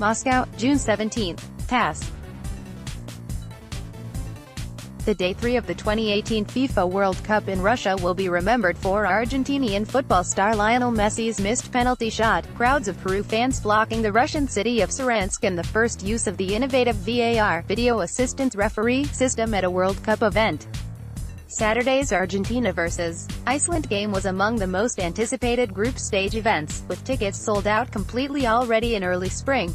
Moscow, June 17. TASS. The Day 3 of the 2018 FIFA World Cup in Russia will be remembered for Argentinian football star Lionel Messi's missed penalty shot, crowds of Peru fans flocking the Russian city of Saransk, and the first use of the innovative VAR video assistance referee system at a World Cup event. Saturday's Argentina vs. Iceland game was among the most anticipated group stage events, with tickets sold out completely already in early spring.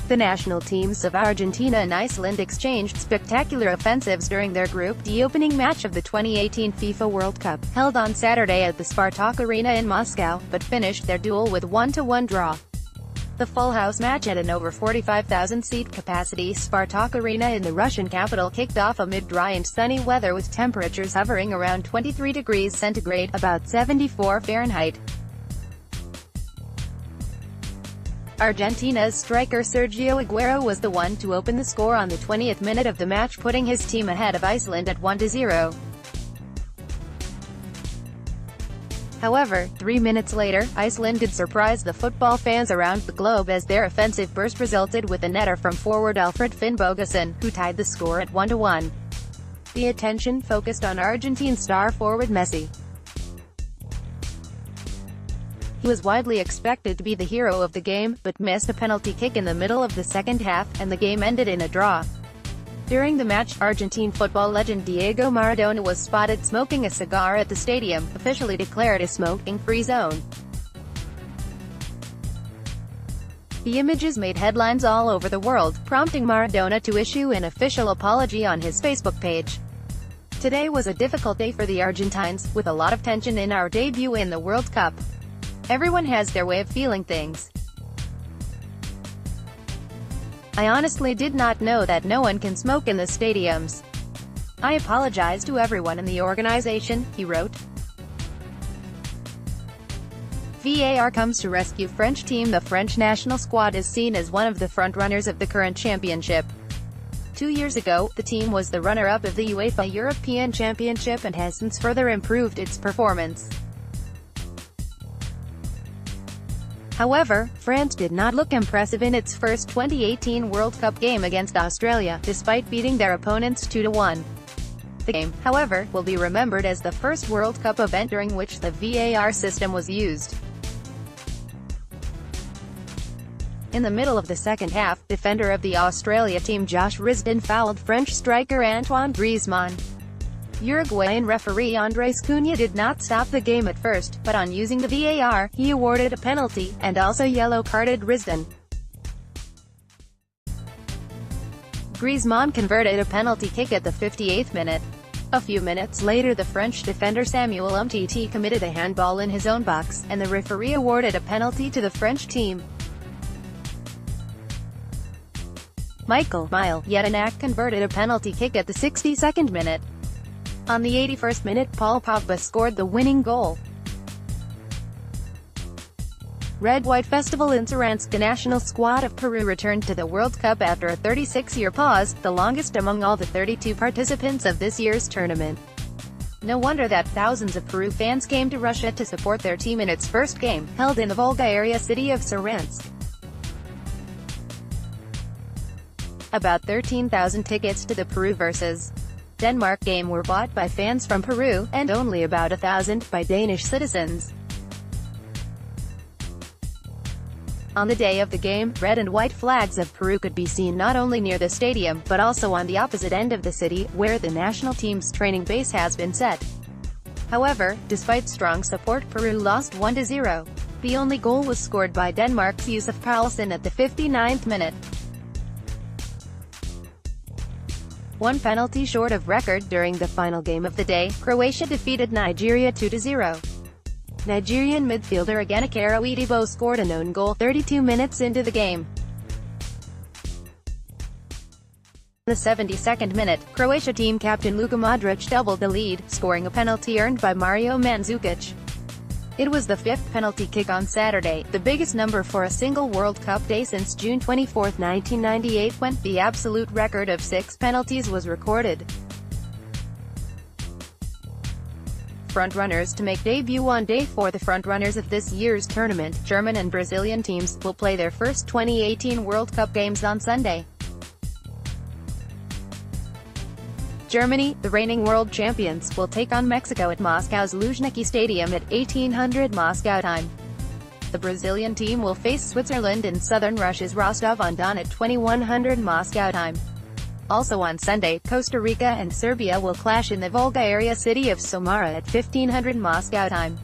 The national teams of Argentina and Iceland exchanged spectacular offensives during their Group D opening match of the 2018 FIFA World Cup, held on Saturday at the Spartak Arena in Moscow, but finished their duel with 1-1 draw. The full house match at an over 45,000-seat capacity Spartak Arena in the Russian capital kicked off amid dry and sunny weather with temperatures hovering around 23 degrees centigrade, about 74 Fahrenheit. Argentina's striker Sergio Aguero was the one to open the score on the 20th minute of the match, putting his team ahead of Iceland at 1-0. However, 3 minutes later, Iceland did surprise the football fans around the globe as their offensive burst resulted with a netter from forward Alfred Finnbogason, who tied the score at 1-1. The attention focused on Argentine star forward Messi. He was widely expected to be the hero of the game, but missed a penalty kick in the middle of the second half, and the game ended in a draw. During the match, Argentine football legend Diego Maradona was spotted smoking a cigar at the stadium, officially declared a smoking-free zone. The images made headlines all over the world, prompting Maradona to issue an official apology on his Facebook page. Today was a difficult day for the Argentines, with a lot of tension in our debut in the World Cup. Everyone has their way of feeling things. I honestly did not know that no one can smoke in the stadiums. I apologize to everyone in the organization, he wrote. VAR comes to rescue French team. The French national squad is seen as one of the frontrunners of the current championship. 2 years ago, the team was the runner-up of the UEFA European Championship and has since further improved its performance. However, France did not look impressive in its first 2018 World Cup game against Australia, despite beating their opponents 2-1. The game, however, will be remembered as the first World Cup event during which the VAR system was used. In the middle of the second half, defender of the Australia team Josh Risdon fouled French striker Antoine Griezmann. Uruguayan referee Andres Cunha did not stop the game at first, but on using the VAR, he awarded a penalty, and also yellow-carded Risdon. Griezmann converted a penalty kick at the 58th minute. A few minutes later, the French defender Samuel Umtiti committed a handball in his own box, and the referee awarded a penalty to the French team. Michael Jedinak converted a penalty kick at the 62nd minute. On the 81st minute, Paul Pogba scored the winning goal. Red-White Festival in Saransk. The national squad of Peru returned to the World Cup after a 36-year pause, the longest among all the 32 participants of this year's tournament. No wonder that thousands of Peru fans came to Russia to support their team in its first game, held in the Volga area city of Saransk. About 13,000 tickets to the Peru vs. Denmark game were bought by fans from Peru, and only about 1,000 by Danish citizens. On the day of the game, red and white flags of Peru could be seen not only near the stadium, but also on the opposite end of the city, where the national team's training base has been set. However, despite strong support, Peru lost 1-0. The only goal was scored by Denmark's Yusuf Poulsen at the 59th minute. One penalty short of record during the final game of the day, Croatia defeated Nigeria 2-0. Nigerian midfielder Agenekaro Idibo scored an own goal 32 minutes into the game. In the 72nd minute, Croatia team captain Luka Modric doubled the lead, scoring a penalty earned by Mario Mandzukic. It was the fifth penalty kick on Saturday, the biggest number for a single World Cup day since June 24, 1998, when the absolute record of 6 penalties was recorded. frontrunners to make debut on day 4. The frontrunners of this year's tournament, German and Brazilian teams, will play their first 2018 World Cup games on Sunday. Germany, the reigning world champions, will take on Mexico at Moscow's Luzhniki Stadium at 1800 Moscow time. The Brazilian team will face Switzerland in southern Russia's Rostov-on-Don at 2100 Moscow time. Also on Sunday, Costa Rica and Serbia will clash in the Volga area city of Samara at 1500 Moscow time.